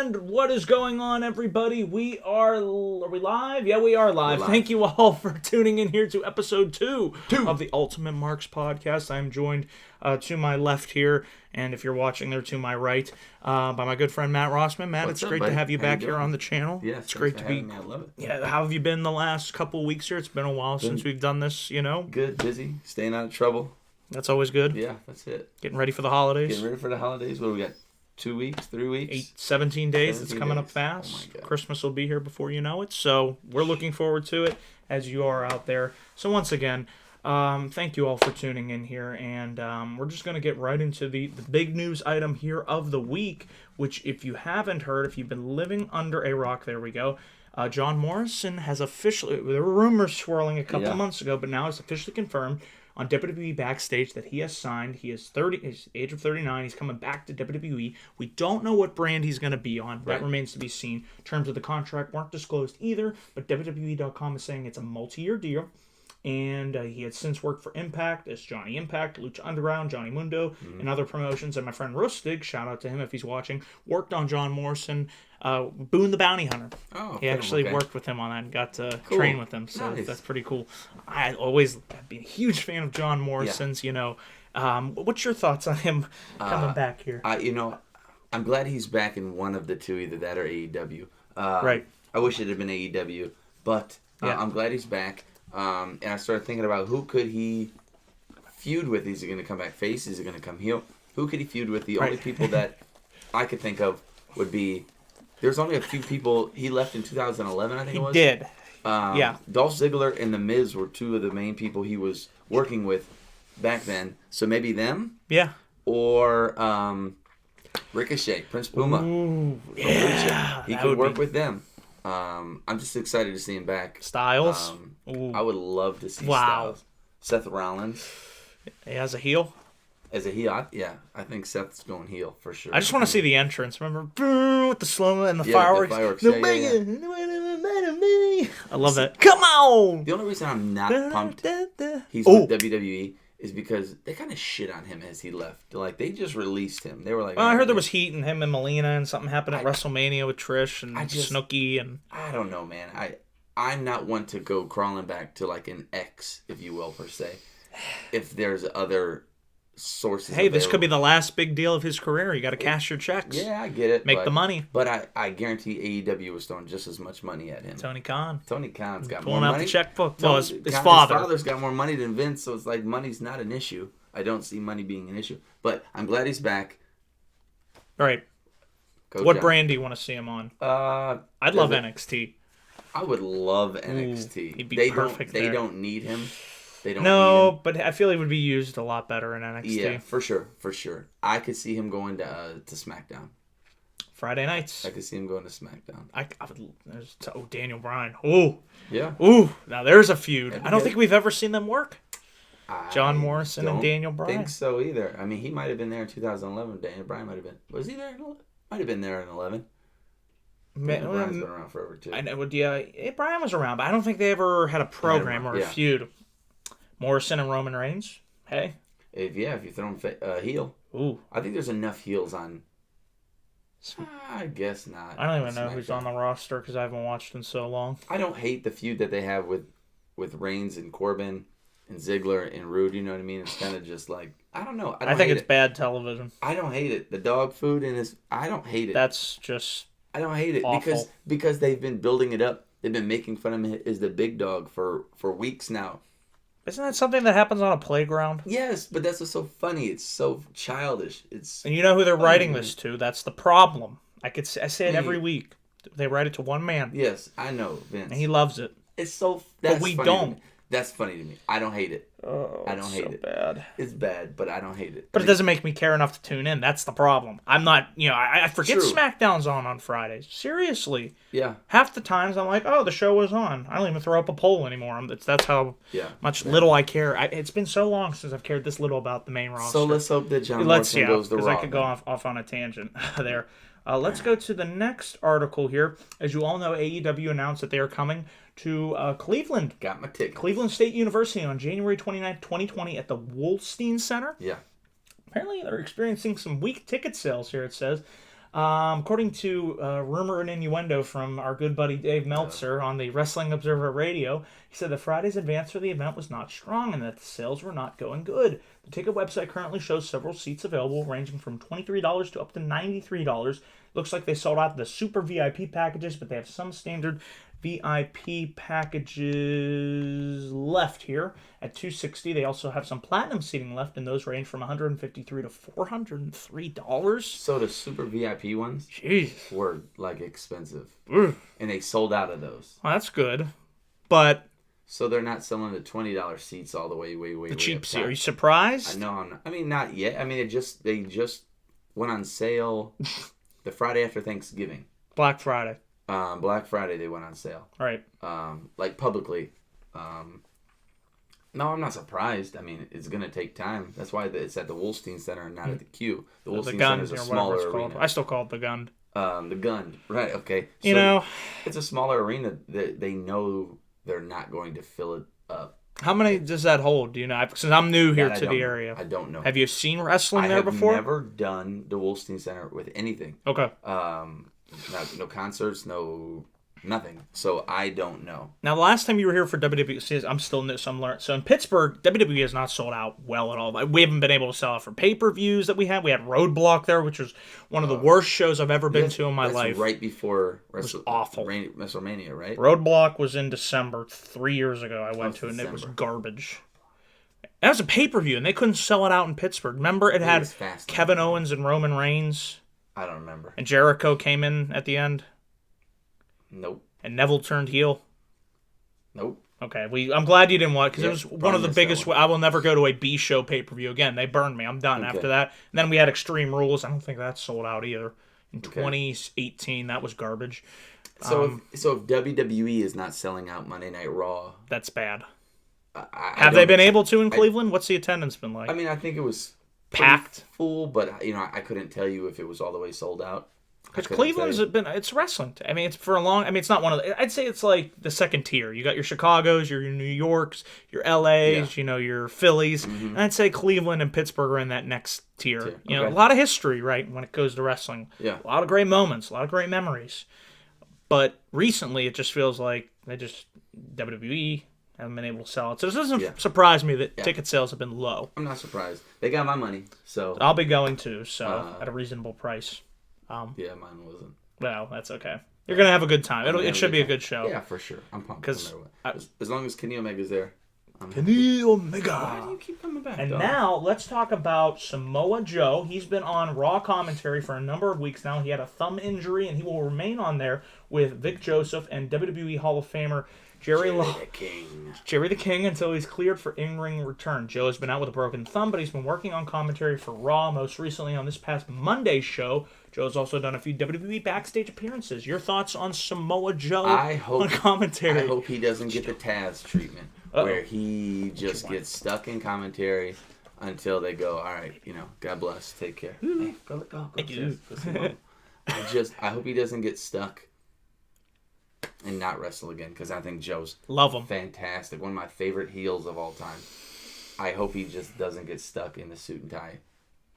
And what is going on, everybody? Are we live? Yeah, we are live. Thank you all for tuning in here to episode 2 of the Ultimate Marks podcast. I'm joined to my left here, and if you're watching there to my right, by my good friend Matt Rossman. Matt, What's it's great buddy? to have you How back you here doing? on the channel. Yeah, it's great to be. Me. I love it. Yeah, how have you been the last couple of weeks here? It's been a while since we've done this, you know? Good, busy, staying out of trouble. That's always good. Yeah, that's it. Getting ready for the holidays. Getting ready for the holidays. What do we got? 2 weeks, 3 weeks? 17 days. 17 It's coming up days. fast. Oh my God. Christmas will be here before you know it. So we're looking forward to it as you are out there. So once again, thank you all for tuning in here. And we're just going to get right into the big news item here of the week, which if you haven't heard, if you've been living under a rock, there we go. John Morrison has officially, there were rumors swirling a couple months ago, but now it's officially confirmed on WWE Backstage that he has signed. He is 30, he's age of 39. He's coming back to WWE. We don't know what brand he's going to be on. That remains to be seen. Terms of the contract weren't disclosed either, but WWE.com is saying it's a multi-year deal. And he had since worked for Impact as Johnny Impact, Lucha Underground, Johnny Mundo, and other promotions. And my friend Rustig, shout out to him if he's watching, worked on John Morrison, Boone the Bounty Hunter. Oh, he actually okay. worked with him on that and got to train with him. So Nice. that's pretty cool. I've been a huge fan of John Morrison's, you know. What's your thoughts on him coming back here? I'm glad he's back in one of the two, either that or AEW. Right. I wish it had been AEW, but I'm glad he's back. And I started thinking about who could he feud with. Is he going to come back face? Is he going to come heel? Who could he feud with? The only people that I could think of would be, there's only a few people. He left in 2011, I think it was. He did. Dolph Ziggler and The Miz were two of the main people he was working with back then. So maybe them? Yeah. Or Ricochet, Prince Puma. Ooh, yeah. He could work with them. I'm just excited to see him back. Styles. I would love to see Wow. Styles. Seth Rollins. As a heel. As a heel, I think Seth's going heel for sure. I just want to see the entrance. Remember, with the slow-mo and the Yeah, fireworks. the fireworks. No Yeah. I love that. Come on! The only reason I'm not pumped he's Oh. with WWE is because they kind of shit on him as he left. Like, they just released him. They were like, Well, I heard there was heat in him and Melina, and something happened at WrestleMania with Trish and just- Snooki, and I don't know, man. I'm not one to go crawling back to like an X, if you will, per se. If there's other sources. hey, this could be available. the last big deal of his career. You got to cash your checks. Yeah, I get it. Make the money. But I guarantee AEW was throwing just as much money at him. Tony Khan. Tony Khan's got Pulling more out money. the checkbook. Tony- Well, his His father. father's got more money than Vince, so it's like money's not an issue. I don't see money being an issue. But I'm glad he's back. All right. Coach What John. brand do you want to see him on? I'd love NXT. I would love NXT. he'd be they perfect They there. don't need him. They don't No, need him. but I feel he would be used a lot better in NXT. Yeah, for sure. I could see him going to SmackDown. Friday nights. I could see him going to SmackDown. I would. Daniel Bryan. Oh. Yeah. Ooh. Now there's a feud. That'd be I don't good. think we've ever seen them work. John I Morrison and don't Daniel Bryan. think so either. I mean, he might have been there in 2011. Daniel Bryan might have been. Was he there? Might have been there in 11. Daniel Bryan's been around forever too. I know. Yeah, Bryan was around, but I don't think they ever had a program or a feud. Morrison and Roman Reigns. Hey. If you throw him heel. Ooh. I think there's enough heels on. I guess not. I don't even know who's on the roster because I haven't watched in so long. I don't hate the feud that they have with Reigns and Corbin and Ziggler and Rude. You know what I mean? It's kind of just like, I don't know. I think it's bad television. I don't hate it. The dog food and his. I don't hate it. That's just. I don't hate it awful. because they've been building it up. They've been making fun of him as the big dog for weeks now. Isn't that something that happens on a playground? Yes, but that's what's so funny. It's so childish. It's And you know who they're writing this to? That's the problem. I say it every week. They write it to one man, yes, I know, Vince. and he loves it. It's so. That's we funny don't. to me. That's funny to me. I don't hate it. Oh, I don't hate so it. bad. It's bad, but I don't hate it. But it doesn't make me care enough to tune in. That's the problem. I'm not, I forget True. SmackDown's on Fridays. Seriously. Yeah. Half the times I'm like, oh, the show was on. I don't even throw up a poll anymore. That's how much little I care. It's been so long since I've cared this little about the main roster. So let's hope that John Morrison goes the because Raw. I could go off on a tangent there. Let's go to the next article here. As you all know, AEW announced that they are coming to Cleveland. Got my ticket. Cleveland State University on January 29th, 2020 at the Wolstein Center. Yeah. Apparently, they're experiencing some weak ticket sales here, it says. According to rumor and innuendo from our good buddy Dave Meltzer on the Wrestling Observer Radio, he said that Friday's advance for the event was not strong and that the sales were not going good. The ticket website currently shows several seats available, ranging from $23 to up to $93. Looks like they sold out the super VIP packages, but they have some standard VIP packages left here at $260. They also have some platinum seating left, and those range from $153 to $403. So the super VIP ones Jeez. were like expensive, Ugh. and they sold out of those. Well, that's good, but So they're not selling the $20 seats all the way, way the way cheap up seat. top. Are you surprised? No, I'm not. I mean, not yet. I mean, they just went on sale the Friday after Thanksgiving. Black Friday. Black Friday they went on sale. Right. Like publicly. No, I'm not surprised. I mean, it's gonna take time. That's why it's at the Wolstein Center and not at the Q. The Wolstein Center is a smaller arena. I still call it the Gun. The Gun, right? Okay. So You know, it's a smaller arena. They know they're not going to fill it up. how many does that hold? Do you know? Since I'm new here to the area. I don't know. Have you seen wrestling there before? I have never done the Wolstein Center with anything. Okay. No concerts, no nothing. So I don't know. Now, the last time you were here for WWE, I'm still new, so I'm learning. So in Pittsburgh, WWE has not sold out well at all. We haven't been able to sell out for pay-per-views that we had. We had Roadblock there, which was one of the worst shows I've ever been to in my life. Right before awful. WrestleMania, right? Roadblock was in December 3 years ago. I went to it, and it was garbage. That was a pay-per-view, and they couldn't sell it out in Pittsburgh. Remember, it had Kevin Owens and Roman Reigns. I don't remember. And Jericho came in at the end. Nope. And Neville turned heel. Nope. Okay, I'm glad you didn't watch because it was one of the biggest. I will never go to a B show pay per view again. They burned me. I'm done after that. And then we had Extreme Rules. I don't think that sold out either. In 2018, that was garbage. So if WWE is not selling out Monday Night Raw, that's bad. Have they been able to in Cleveland? What's the attendance been like? I mean, I think it was packed, full, but I couldn't tell you if it was all the way sold out. Because Cleveland's it's wrestling. I mean, it's for a long. I mean, it's not one of. I'd say it's like the second tier. You got your Chicago's, your New York's, your LA's, your Phillies, and I'd say Cleveland and Pittsburgh are in that next tier. You know, a lot of history, right, when it goes to wrestling. Yeah, a lot of great moments, a lot of great memories. But recently, it just feels like WWE haven't been able to sell it. So this doesn't surprise me that ticket sales have been low. I'm not surprised. They got my money, so I'll be going to at a reasonable price. Yeah, mine wasn't. Well, that's okay. You're gonna have a good time. It should be a good show. Yeah, for sure. I'm pumped. Because as long as Kenny Omega's there. Kenny Omega. Why do you keep coming back? And now let's talk about Samoa Joe. He's been on Raw commentary for a number of weeks now. He had a thumb injury, and he will remain on there with Vic Joseph and WWE Hall of Famer Jerry the King until he's cleared for in-ring return. Joe has been out with a broken thumb, but he's been working on commentary for Raw, most recently on this past Monday's show. Joe's also done a few WWE backstage appearances. Your thoughts on Samoa Joe on commentary? I hope he doesn't get the Taz treatment, where he just gets stuck in commentary until they go, all right, God bless, take care. Hey, go. Thank you. I hope he doesn't get stuck and not wrestle again, because I think Joe's fantastic. One of my favorite heels of all time. I hope he just doesn't get stuck in the suit and tie.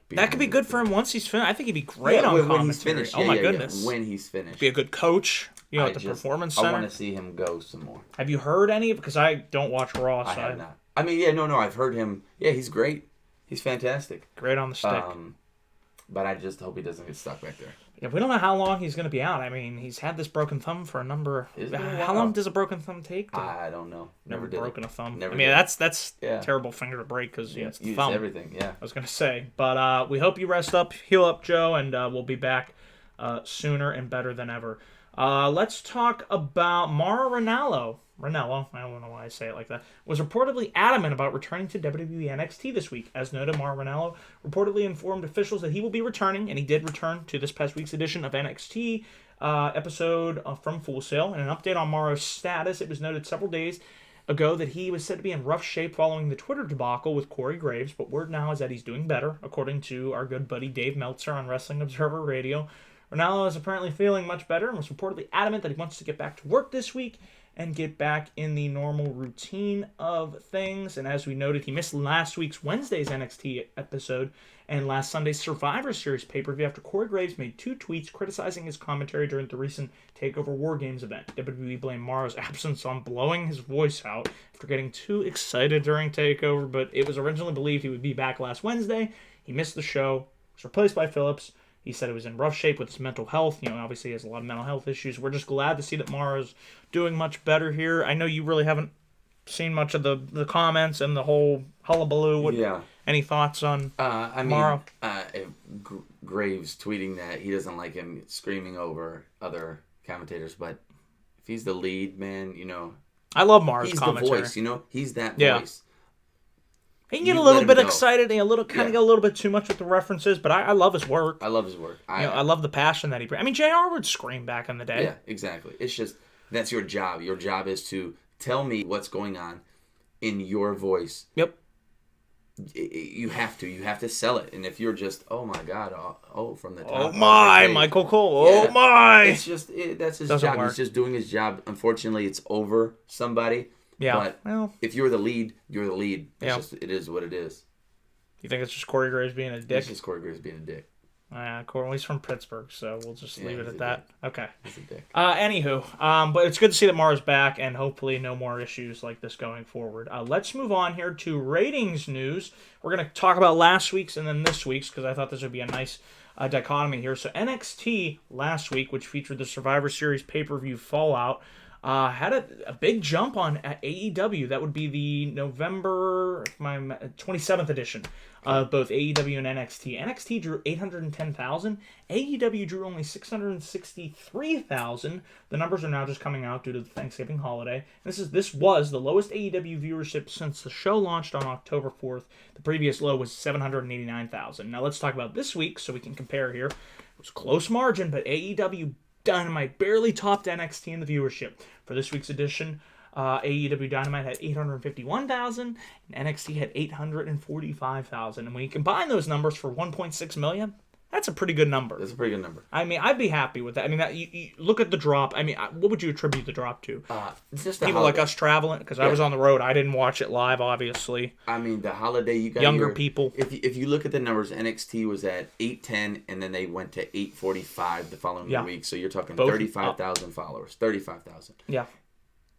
That could be good for him once he's finished. I think he'd be great on commentary. When he's finished. Oh my goodness. When he's finished. Be a good coach, at the Performance Center. I want to see him go some more. Have you heard any? Because I don't watch Raw. I have not. I mean, I've heard him. Yeah, he's great. He's fantastic. Great on the stick. But I just hope he doesn't get stuck back there. Yeah, we don't know how long he's going to be out. I mean, he's had this broken thumb for a number. How long does a broken thumb take? I don't know. Never did broken a thumb. Never. I mean, that's terrible finger to break because it's the thumb. Everything. Yeah. I was going to say, but we hope you rest up, heal up, Joe, and we'll be back sooner and better than ever. Let's talk about Mauro Ranallo. Ranallo, I don't know why I say it like that, was reportedly adamant about returning to WWE NXT this week. As noted, Mauro Ranallo reportedly informed officials that he will be returning, and he did return to this past week's edition of NXT episode from Full Sail. And an update on Mauro's status, it was noted several days ago that he was said to be in rough shape following the Twitter debacle with Corey Graves, but word now is that he's doing better, according to our good buddy Dave Meltzer on Wrestling Observer Radio. Ranallo is apparently feeling much better and was reportedly adamant that he wants to get back to work this week and get back in the normal routine of things. And as we noted, he missed last week's Wednesday's NXT episode and last Sunday's Survivor Series pay-per-view after Corey Graves made 2 tweets criticizing his commentary during the recent TakeOver War Games event. WWE blamed Morrow's absence on blowing his voice out after getting too excited during TakeOver, but it was originally believed he would be back last Wednesday. He missed the show, was replaced by Phillips. He said it was in rough shape with his mental health. Obviously he has a lot of mental health issues. We're just glad to see that Morrow's doing much better here. I know you really haven't seen much of the comments and the whole hullabaloo. Any thoughts on Morrow? Graves tweeting that he doesn't like him screaming over other commentators, but if he's the lead, man, I love Morrow's He's commentary. the voice, he's that voice. He can get a little bit excited and get a little bit too much with the references, but I love his work. I love his work. I love the passion that he brings. I mean, JR would scream back in the day. Yeah, exactly. It's just, that's your job. Your job is to tell me what's going on in your voice. Yep. You have to sell it. And if you're just, oh my God, from the top. Oh my, Michael Cole. Yeah, oh my. It's just, that's his job. Work. He's just doing his job. Unfortunately, it's over somebody. Yeah. But if you're the lead, you're the lead. It's just, it is what it is. You think it's just Corey Graves being a dick? It's just Corey Graves being a dick. He's from Pittsburgh, so we'll just leave it at that. Dick. Okay. He's a dick. Anywho, but it's good to see that Morrow's back, and hopefully no more issues like this going forward. Let's move on here to ratings news. We're going to talk about last week's and then this week's, because I thought this would be a nice dichotomy here. So NXT last week, which featured the Survivor Series pay-per-view Fallout, had a big jump on AEW. That would be the November 27th edition of both AEW and NXT. NXT drew 810,000. AEW drew only 663,000. The numbers are now just coming out due to the Thanksgiving holiday. And this was the lowest AEW viewership since the show launched on October 4th. The previous low was 789,000. Now let's talk about this week so we can compare here. It was a close margin, but AEW Dynamite barely topped NXT in the viewership. For this week's edition, AEW Dynamite had 851,000, and NXT had 845,000. And when you combine those numbers for 1.6 million, that's a pretty good number. That's a pretty good number. I mean, I'd be happy with that. I mean, you look at the drop. I mean, what would you attribute the drop to? It's just people like us traveling, because I was on the road. I didn't watch it live, obviously. I mean, the holiday, you got younger people. If you look at the numbers, NXT was at 810, and then they went to 845 the following week. So you're talking 35,000 followers. 35,000. Yeah.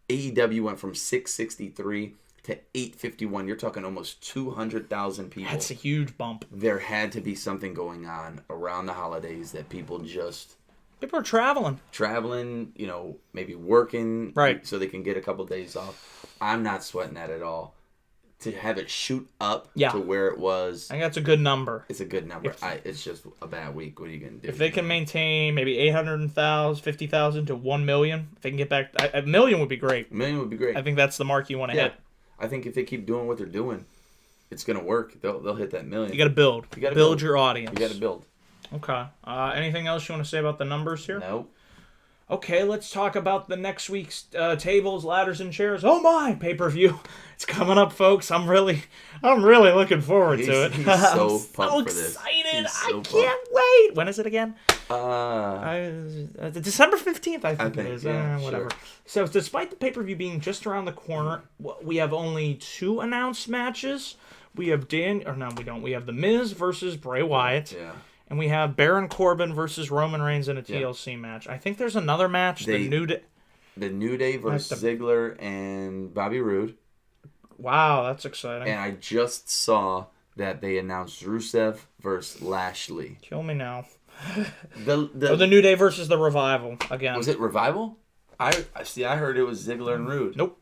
AEW went from 663 to 851. You're talking almost 200,000 people. That's a huge bump. There had to be something going on around the holidays that people are traveling. Maybe working, right, so they can get a couple days off. I'm not sweating that at all. To have it shoot up to where it was, I think that's a good number. It's a good number. It's just a bad week. What are you going to do? If they can maintain maybe 800,000, 50,000 to 1 million, if they can get back, a million would be great. A million would be great. I think that's the mark you want to hit. I think if they keep doing what they're doing, it's going to work. They'll hit that million. You got to build. You got to build your audience. You got to build. Okay. Anything else you want to say about the numbers here? No. Okay, let's talk about the next week's tables, ladders, and chairs. Oh my, pay-per-view! It's coming up, folks. I'm really looking forward to it. He's so pumped for this. Excited! I can't wait. When is it again? December 15th, I think it is. Whatever. Sure. So, despite the pay-per-view being just around the corner, we have only 2 announced matches. We have we don't. We have The Miz versus Bray Wyatt. Yeah. And we have Baron Corbin versus Roman Reigns in a TLC match. I think there's another match. The New Day versus Ziggler and Bobby Roode. Wow, that's exciting. And I just saw that they announced Rusev versus Lashley. Kill me now. the New Day versus the Revival again. Was it Revival? I heard it was Ziggler and Roode. Nope.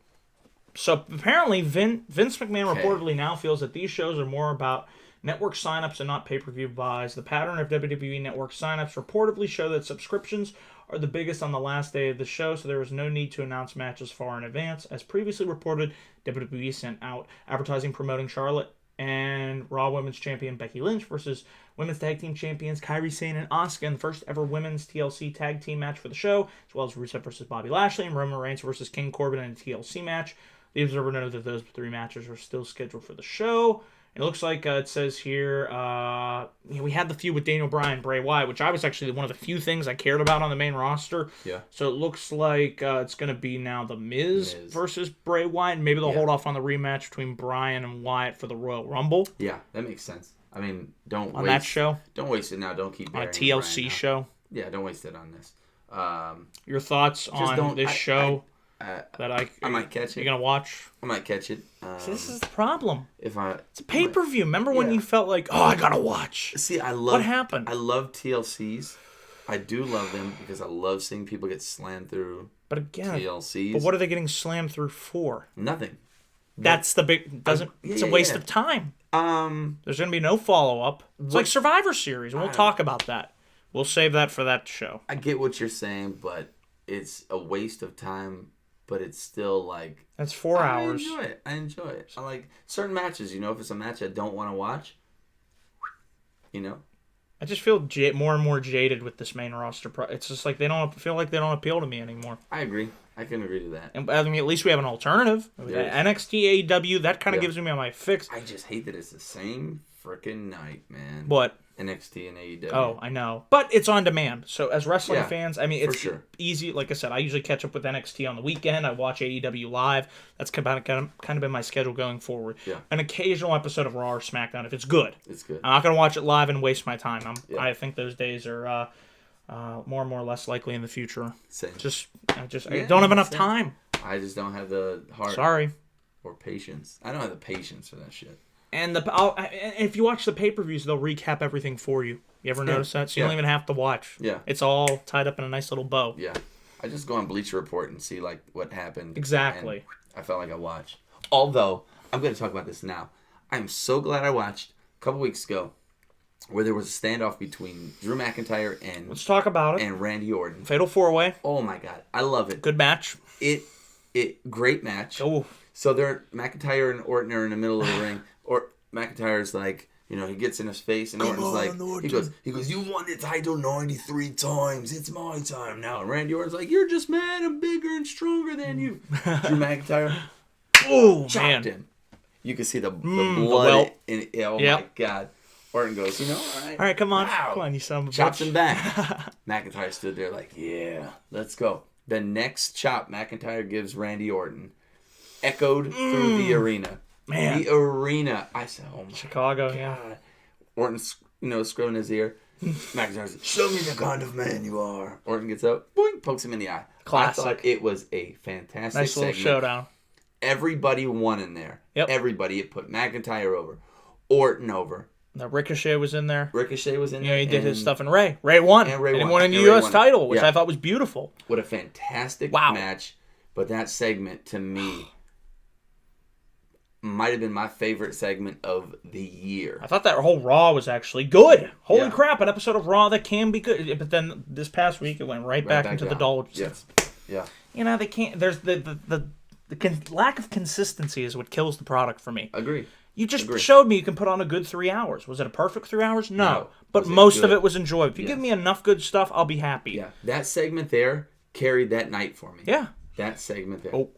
So apparently Vince McMahon reportedly now feels that these shows are more about network signups and not pay-per-view buys. The pattern of WWE Network signups reportedly show that subscriptions are the biggest on the last day of the show, so there was no need to announce matches far in advance. As previously reported, WWE sent out advertising promoting Charlotte and Raw Women's Champion Becky Lynch versus Women's Tag Team Champions Kairi Sane and Asuka in the first ever Women's TLC Tag Team match for the show, as well as Rusev versus Bobby Lashley and Roman Reigns versus King Corbin in a TLC match. The Observer noted that those 3 matches are still scheduled for the show. It looks like it says here we had the feud with Daniel Bryan, Bray Wyatt, which I was actually one of the few things I cared about on the main roster. Yeah. So it looks like it's going to be now the Miz versus Bray Wyatt. Maybe they'll hold off on the rematch between Bryan and Wyatt for the Royal Rumble. Yeah, that makes sense. I mean, don't on waste, that show. Don't waste it now. Don't keep on a burying TLC show. Yeah, don't waste it on this. Your thoughts on this show? I might catch it. You're gonna watch? I might catch it. See, this is the problem. It's a pay-per-view. Remember when you felt like, oh, I gotta watch? See, what happened? I love TLCs. I do love them because I love seeing people get slammed through. But again, TLCs. But what are they getting slammed through for? Nothing. That's the big. It's a waste of time. There's gonna be no follow-up. It's like Survivor Series, and we'll talk about that. We'll save that for that show. I get what you're saying, but it's a waste of time. But it's still like... That's 4 hours. I enjoy it. I like certain matches, if it's a match I don't want to watch, I just feel more and more jaded with this main roster. It's just like they don't appeal to me anymore. I agree. I can agree to that. And I mean, at least we have an alternative. NXT, AEW, that kind of gives me my fix. I just hate that it's the same freaking night, man. What? NXT and AEW. Oh, I know. But it's on demand. So as wrestling fans, I mean, it's easy. Like I said, I usually catch up with NXT on the weekend. I watch AEW live. That's kind of been my schedule going forward. Yeah. An occasional episode of Raw or SmackDown if it's good. It's good. I'm not going to watch it live and waste my time. I think those days are more and more less likely in the future. Same. I don't have enough time. I just don't have the heart. Sorry. Or patience. I don't have the patience for that shit. And if you watch the pay-per-views, they'll recap everything for you. You ever notice that? So you don't even have to watch. Yeah. It's all tied up in a nice little bow. Yeah. I just go on Bleacher Report and see what happened. Exactly. I felt like I watched. Although, I'm going to talk about this now. I'm so glad I watched a couple weeks ago where there was a standoff between Drew McIntyre and... Let's talk about it. And Randy Orton. Fatal 4-Way. Oh my God. I love it. Good match. Great match. Oh. So McIntyre and Orton are in the middle of the ring. Or McIntyre's like, he gets in his face, and Orton's like, Orton. he goes, you won the title 93 times. It's my time now. And Randy Orton's like, you're just mad. I'm bigger and stronger than you. Drew McIntyre, chopped him. You can see the blood in it. Oh my God. Orton goes, all right, come on, you son of a bitch. Chops him back. McIntyre stood there like, yeah, let's go. The next chop McIntyre gives Randy Orton echoed through the arena. Man. The arena. I said, oh my Chicago, God. yeah. Orton's, screwing his ear. McIntyre says, show me the kind of man you are. Orton gets up, boing, pokes him in the eye. Classic. I thought it was a fantastic nice little showdown. Everybody won in there. Yep. Everybody. It put McIntyre over. Orton over. The Ricochet was in there. Ricochet was in there. He did his stuff, and Ray won. And Ray won a U.S. title, which I thought was beautiful. What a fantastic match. But that segment, to me, might have been my favorite segment of the year. I thought that whole Raw was actually good. Holy crap, an episode of Raw that can be good. But then this past week, it went right back into the doldrums. Yeah. They can't. There's the lack of consistency is what kills the product for me. Agree. You just showed me you can put on a good 3 hours. Was it a perfect 3 hours? No. But most of it was enjoyable. If you give me enough good stuff, I'll be happy. Yeah. That segment there carried that night for me. Yeah. That segment there. Oh.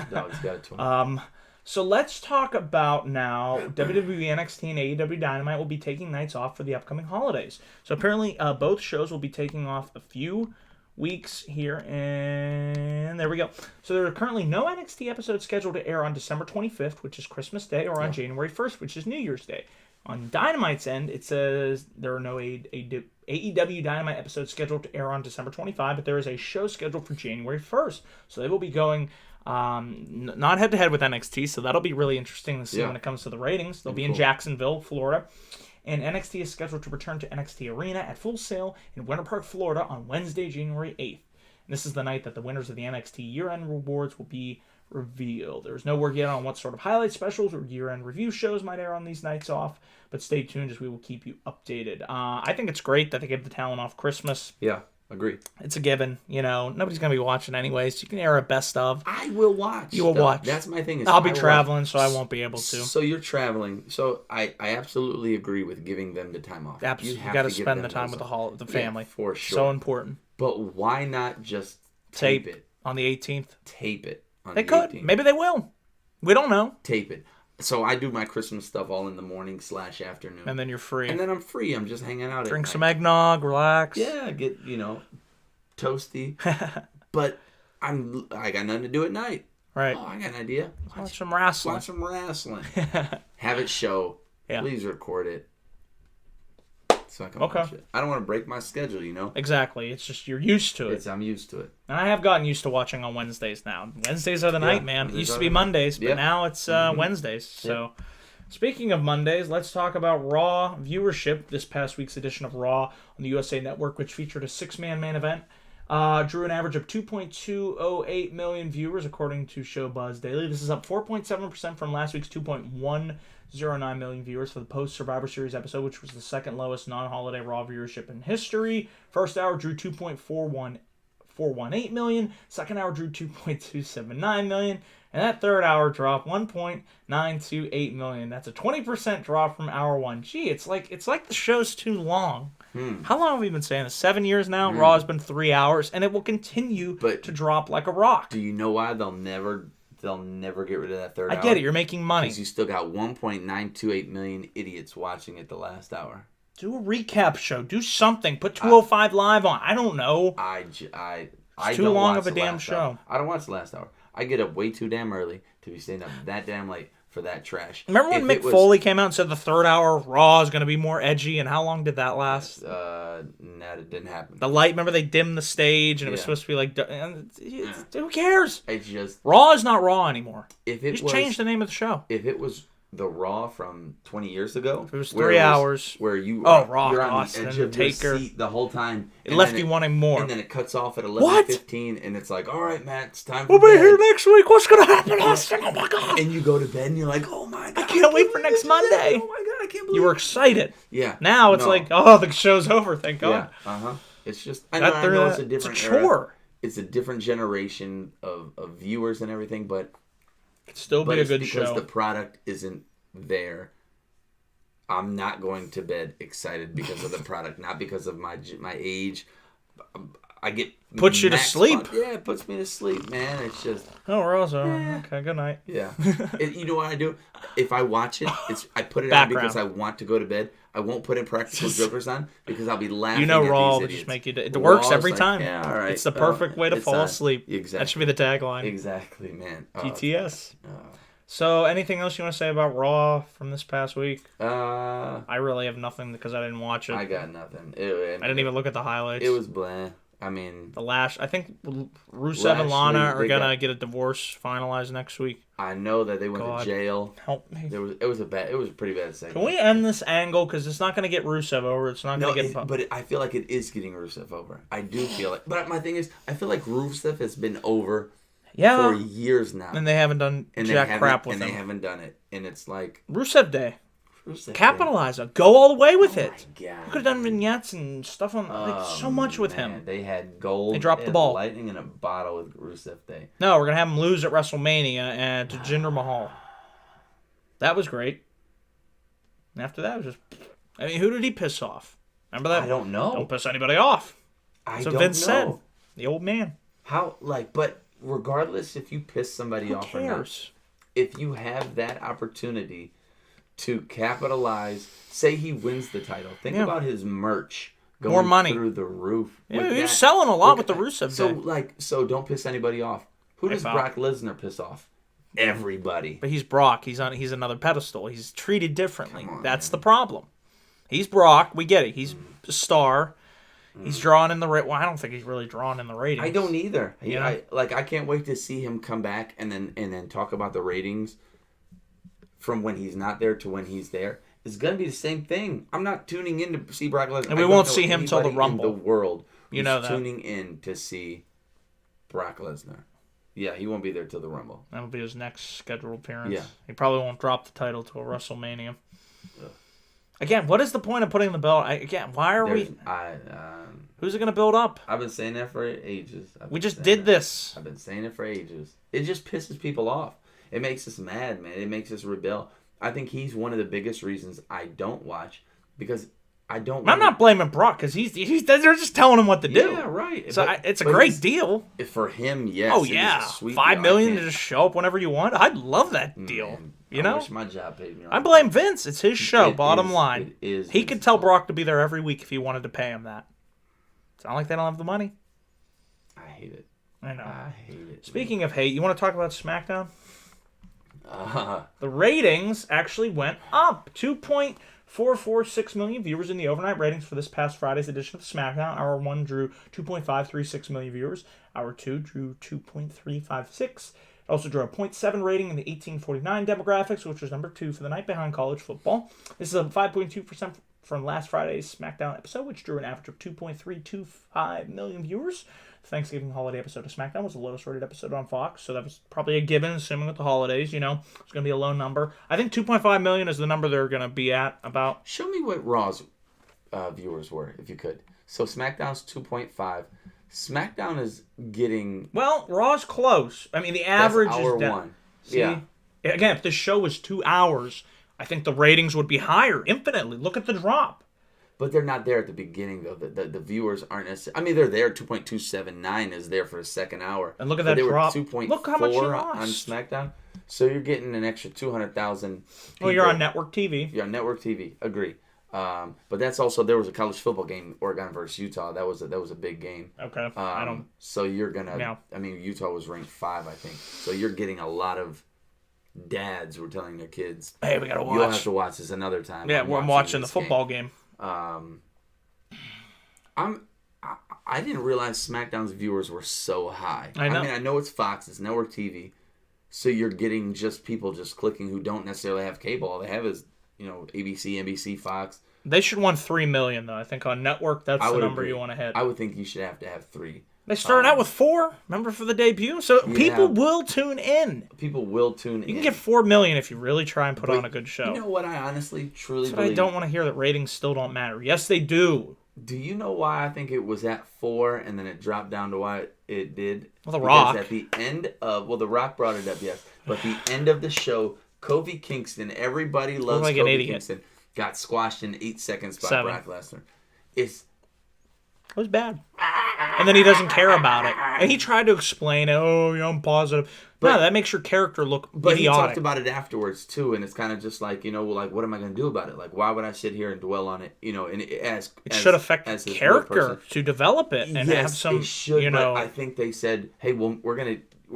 Dog's got it to him. So let's talk about now WWE NXT and AEW Dynamite will be taking nights off for the upcoming holidays. So apparently both shows will be taking off a few weeks here, and there we go. So there are currently no NXT episodes scheduled to air on December 25th, which is Christmas Day, or on January 1st, which is New Year's Day. On Dynamite's end, it says there are no AEW Dynamite episodes scheduled to air on December 25, but there is a show scheduled for January 1st. So they will be going not head-to-head with NXT, so that'll be really interesting to see when it comes to the ratings. They'll be in Jacksonville, Florida. And NXT is scheduled to return to NXT Arena at Full Sail in Winter Park, Florida on Wednesday, January 8th. And this is the night that the winners of the NXT year-end rewards will be revealed. There's no word yet on what sort of highlight specials or year-end review shows might air on these nights off, but stay tuned as we will keep you updated. I think it's great that they give the talent off Christmas. Yeah. Agree. It's a given. Nobody's going to be watching anyways. You can air a best of. I will watch. You will watch. That's my thing. I'll be traveling, so I won't be able to. So you're traveling. So I absolutely agree with giving them the time off. Absolutely. You got to spend the time with the family. Yeah, for sure. So important. But why not just tape it? On the 18th? Tape it. They could. 18th. Maybe they will. We don't know. Tape it. So I do my Christmas stuff all in the morning / afternoon. And then you're free. And then I'm free. I'm just hanging out. Drink some eggnog, relax. Yeah, get toasty. But I got nothing to do at night. Right. Oh, I got an idea. Watch some wrestling. Watch some wrestling. Have it show. Yeah. Please record it. So I can watch it. I don't want to break my schedule, Exactly. It's just you're used to it. I'm used to it. And I have gotten used to watching on Wednesdays now. Wednesdays are the night, man. It used to be Mondays, but now it's Wednesdays. So, speaking of Mondays, let's talk about Raw viewership. This past week's edition of Raw on the USA Network, which featured a 6-man main event, drew an average of 2.208 million viewers, according to Showbuzz Daily. This is up 4.7% from last week's 2.109 million viewers for the post-Survivor Series episode, which was the second lowest non-holiday Raw viewership in history. First hour drew 2.418 million. Second hour drew 2.279 million. And that third hour dropped 1.928 million. That's a 20% drop from hour one. Gee, it's like the show's too long. How long have we been saying this? 7 years now? Raw has been 3 hours, and it will continue to drop like a rock. Do you know why they'll never get rid of that third hour? I get it. You're making money. Because you still got 1.928 million idiots watching it the last hour. Do a recap show. Do something. Put 205 Live on. I don't know. It's too long of a damn show. I don't watch the last hour. I get up way too damn early to be staying up that damn late for that trash. Remember when Mick Foley came out and said the third hour of Raw is going to be more edgy, and how long did that last? No, it didn't happen. The light, remember they dimmed the stage, and it was supposed to be like, who cares? Raw is not Raw anymore. Just change the name of the show. If it was the Raw from 20 years ago, it was 3 hours. Where you Rock, you're on Austin, the edge of Taker. your seat the whole time. It left you wanting more. And then it cuts off at 11:15, and it's like, all right, Matt, it's time for bed. We'll be here next week. What's going to happen, Austin? Oh, my God. And you go to bed, and you're like, oh, my God. I can't wait for next Monday. Oh, my God, I can't believe you were excited. Yeah. Now it's like, oh, the show's over, thank God. Yeah, It's just, I know it's a different chore. Era. It's a different generation of viewers and everything, but it'd still be a good show. Because the product isn't there. I'm not going to bed excited because of the product, not because of my age. I get puts you to sleep. Yeah, it puts me to sleep, man. It's just we're also okay. Good night. Yeah, you know what I do? If I watch it, I put it on because I want to go to bed. I won't put in Practical Jokers on because I'll be laughing. Raw will just make you. It works every time. Yeah, all right. It's the perfect way to fall asleep. Exactly. That should be the tagline. Exactly, man. GTS. So, anything else you want to say about Raw from this past week? I really have nothing because I didn't watch it. I got nothing. I didn't even look at the highlights. It was bland. I mean, I think Rusev and Lana are gonna get a divorce finalized next week. I know that they went to jail. Help me. It was a pretty bad segment. Can we end this angle because it's not gonna get Rusev over? It's not gonna get. But I feel like it is getting Rusev over. I do feel it. But my thing is, I feel like Rusev has been over. For years now. And they haven't done crap with him. And they haven't done it. And it's like... Rusev Day. Capitalize on. Go all the way with it. My God. You could have done vignettes and stuff on so much with him. They had gold. They dropped the ball. Lightning in a bottle with Rusev Day. No, we're going to have him lose at WrestleMania and to Jinder Mahal. That was great. And after that, it was just... I mean, who did he piss off? Remember that? I don't know. Don't piss anybody off. So Vince said. The old man. But... Regardless if you piss somebody off or not, if you have that opportunity to capitalize, say he wins the title, think about his merch going more money through the roof. Yeah, he's selling a lot with the Rusev Day. So don't piss anybody off. Who does Brock Lesnar piss off? Everybody. But he's Brock. He's another pedestal. He's treated differently. That's the problem. He's Brock. We get it. He's a star. He's drawn in the well, I don't think he's really drawn in the ratings. I don't either. I can't wait to see him come back and then talk about the ratings from when he's not there to when he's there. It's gonna be the same thing. I'm not tuning in to see Brock Lesnar. And we won't see him till the Rumble. In the world, you know that. Tuning in to see Brock Lesnar. Yeah, he won't be there till the Rumble. That'll be his next scheduled appearance. Yeah, he probably won't drop the title till WrestleMania. Again, what is the point of putting the belt? Why are we? Who's it going to build up? I've been saying that for ages. We just did this. I've been saying it for ages. It just pisses people off. It makes us mad, man. It makes us rebel. I think he's one of the biggest reasons I don't watch because I don't. I'm not blaming Brock because they're just telling him what to do. Yeah, right. So it's a great deal. For him, yes. Oh yeah, $5 million to just show up whenever you want. I'd love that deal. You know? I wish my job paid me. I blame Vince. It's his show, bottom line. It is. He could tell Brock to be there every week if he wanted to pay him that. It's not like they don't have the money. I hate it. I know. I hate it. Speaking of hate, you want to talk about SmackDown? The ratings actually went up. 2.446 million viewers in the overnight ratings for this past Friday's edition of SmackDown. Hour 1 drew 2.536 million viewers. Hour 2 drew 2.356. It also drew a 0.7 rating in the 1849 demographics, which was number 2 for the night behind college football. This is a 5.2% from last Friday's SmackDown episode, which drew an average of 2.325 million viewers. The Thanksgiving holiday episode of SmackDown was the lowest rated episode on Fox, so that was probably a given, assuming with the holidays, it's going to be a low number. I think 2.5 million is the number they're going to be at about. Show me what Raw's viewers were, if you could. So SmackDown's 2.5. SmackDown is getting... Well, Raw's close. I mean, the average that's hour is down. one. See? Yeah. Again, if this show was 2 hours, I think the ratings would be higher, infinitely. Look at the drop. But they're not there at the beginning, though. The viewers aren't necessarily... I mean, they're there. 2.279 is there for a second hour. And look at that drop. They were 2.4 Look how much you on lost. SmackDown. So you're getting an extra 200,000 people. Well, you're on network TV. You're on network TV. Agree. But that's also... There was a college football game, Oregon versus Utah. That was a big game. Okay. I don't... So you're going to... Yeah. I mean, Utah was ranked 5, I think. So you're getting a lot of... dads were telling their kids, "Hey, we gotta watch. You'll have to watch this another time." Yeah, I'm watching the football game. I didn't realize SmackDown's viewers were so high. I know. I mean, I know it's Fox, it's network TV, so you're getting just people just clicking who don't necessarily have cable. All they have is ABC, NBC, Fox. They should want 3 million though. I think on network that's the number you want to hit. I would think you should have to have 3. They started out with 4. Remember for the debut, so people will tune in. People will tune in. You can get 4 million if you really try and put on a good show. You know what? I honestly, truly That's believe. I don't want to hear that ratings still don't matter. Yes, they do. Do you know why I think it was at 4 and then it dropped down to why it did? Well, The Rock. At the end of... Well, The Rock brought it up, yes. But the end of the show, Kofi Kingston, everybody loves like Kofi Kingston, got squashed in 8 seconds by 7. Brock Lesnar. It was bad. And then he doesn't care about it. And he tried to explain it. Oh, yeah, I'm positive. But, no, that makes your character look idiotic. He talked about it afterwards, too. And it's kind of just like, what am I going to do about it? Like, why would I sit here and dwell on it? And it should affect his character to develop it and have some, it should, but I think they said, hey, well, we're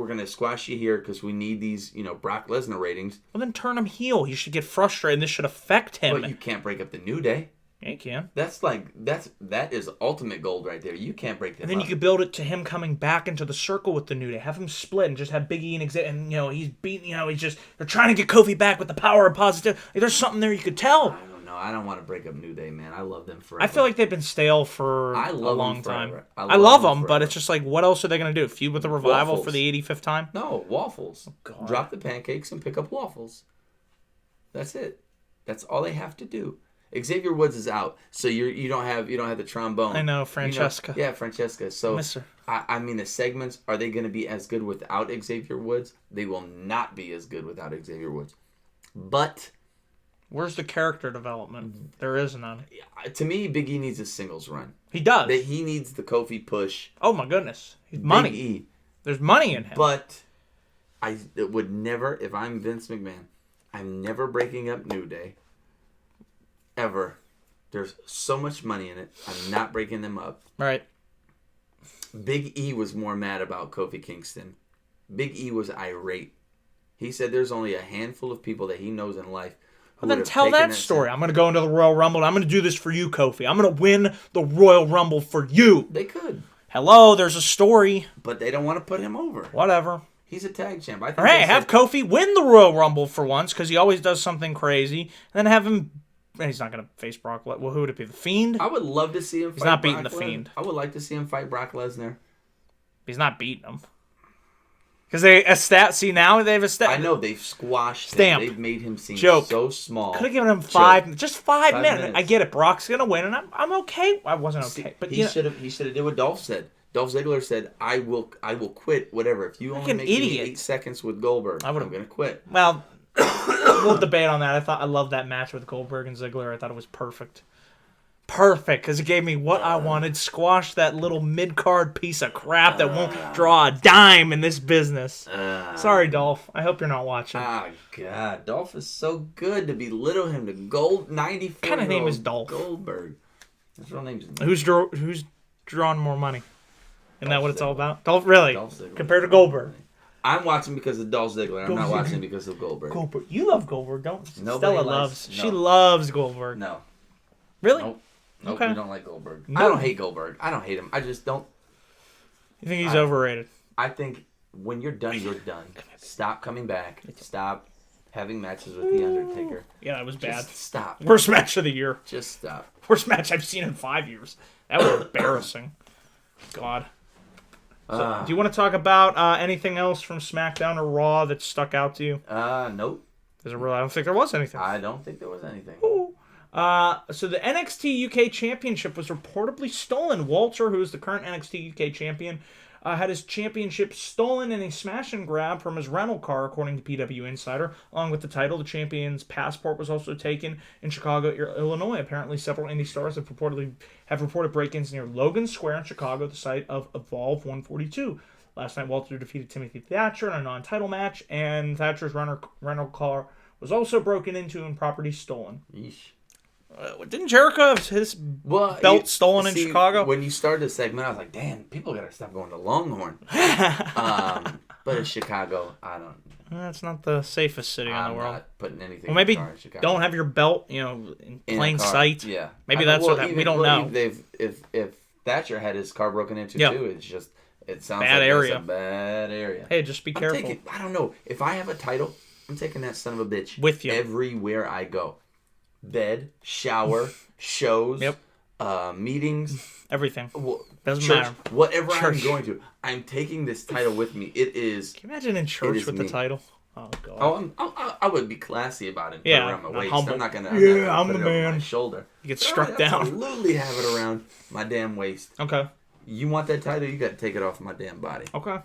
gonna squash you here because we need these, Brock Lesnar ratings. Well, then turn him heel. He should get frustrated, and this should affect him. But you can't break up the New Day. Yeah, you can. That is ultimate gold right there. You can't break them And then you could build it to him coming back into the circle with the New Day. Have him split and just have Big E and Xavier. And, he's beating, he's just... They're trying to get Kofi back with the power of positivity. Like, there's something there you could tell. I don't know. I don't want to break up New Day, man. I love them forever. I feel like they've been stale for a long time. I love them, but it's just like, what else are they going to do? Feud with the Revival Waffles. For the 85th time? No, waffles. Oh, God. Drop the pancakes and pick up waffles. That's it. That's all they have to do. Xavier Woods is out, so you don't have the trombone. I know, Francesca. Yeah, Francesca. So miss her. I mean, the segments, are they going to be as good without Xavier Woods? They will not be as good without Xavier Woods. But where's the character development? There is none. To me, Big E needs a singles run. He does. He needs the Kofi push. Oh my goodness, he's money. Big E. There's money in him. But I would never, if I'm Vince McMahon, I'm never breaking up New Day. Ever. There's so much money in it. I'm not breaking them up. Right. Big E was more mad about Kofi Kingston. Big E was irate. He said there's only a handful of people that he knows in life. Well, then tell that story. I'm going to go into the Royal Rumble and I'm going to do this for you, Kofi. I'm going to win the Royal Rumble for you. They could. Hello, there's a story. But they don't want to put him over. Whatever. He's a tag champ. Have Kofi win the Royal Rumble for once because he always does something crazy. And then have him... He's not going to face Brock Lesnar. Well, who would it be? The Fiend? I would love to see him fight He's not beating Brock the Fiend. I would like to see him fight Brock Lesnar. He's not beating him. Because now they've established. I know, they've squashed Stamp. him. They've made him seem Joke. so small. Could have given him 5 5 minutes. I get it. Brock's going to win, and I'm okay. I wasn't okay. But he should have did what Dolph said. Dolph Ziggler said, I will quit, whatever. If you only make me 8 seconds with Goldberg, I'm going to quit. Well... we'll debate on that. I love that match with Goldberg and Ziggler. I thought it was perfect. Perfect, because it gave me what I wanted. Squash that little mid-card piece of crap that won't draw a dime in this business. Sorry, Dolph. I hope you're not watching. Oh, God. Dolph is so good to belittle him to gold 94. What kind of name is Dolph? Goldberg. His real name's Who's drawing more money? Isn't that what it's all about? Dolph, really? Dolph compared to Goldberg. I'm watching because of Dolph Ziggler. I'm not watching because of Goldberg. Goldberg. You love Goldberg, don't you? Nobody Stella loves. No. She loves Goldberg. No. Really? Nope. Nope, okay. We don't like Goldberg. No. I don't hate Goldberg. I don't hate him. I just don't. You think he's overrated? I think when you're done, you're done. Stop coming back. Stop having matches with The Undertaker. Yeah, that was bad. Just stop. Worst match of the year. Just stop. Worst match I've seen in 5 years. That was embarrassing. God. So, do you want to talk about anything else from SmackDown or Raw that stuck out to you? Nope. I don't think there was anything. I don't think there was anything. Ooh. So the NXT UK Championship was reportedly stolen. Walter, who is the current NXT UK champion, had his championship stolen in a smash and grab from his rental car, according to PW Insider. Along with the title, the champion's passport was also taken in Chicago, Illinois. Apparently, several indie stars have reported break-ins near Logan Square in Chicago, the site of Evolve 142. Last night, Walter defeated Timothy Thatcher in a non-title match, and Thatcher's rental car was also broken into and property stolen. Yeesh. Didn't Jericho have his belt stolen in Chicago? When you started the segment, I was like, damn, people got to stop going to Longhorn. But in Chicago, I don't. That's not the safest city in the world. I'm not putting anything well, maybe in the car in Chicago. Don't have your belt, in plain sight. Yeah. Maybe that's what we don't know. If Thatcher had his car broken into too, it sounds bad like area. It's a bad area. Hey, just be careful. I don't know. If I have a title, I'm taking that son of a bitch with you everywhere I go. Bed, shower, shows, meetings, everything. Doesn't matter. Whatever I'm going to, I'm taking this title with me. It is. Can you imagine in church with the title? Oh God. I would be classy about it. Yeah, around my waist. humble. I'm not gonna. I'm the man. On my shoulder. You get struck down. Absolutely have it around my damn waist. Okay. You want that title? You got to take it off my damn body. Okay.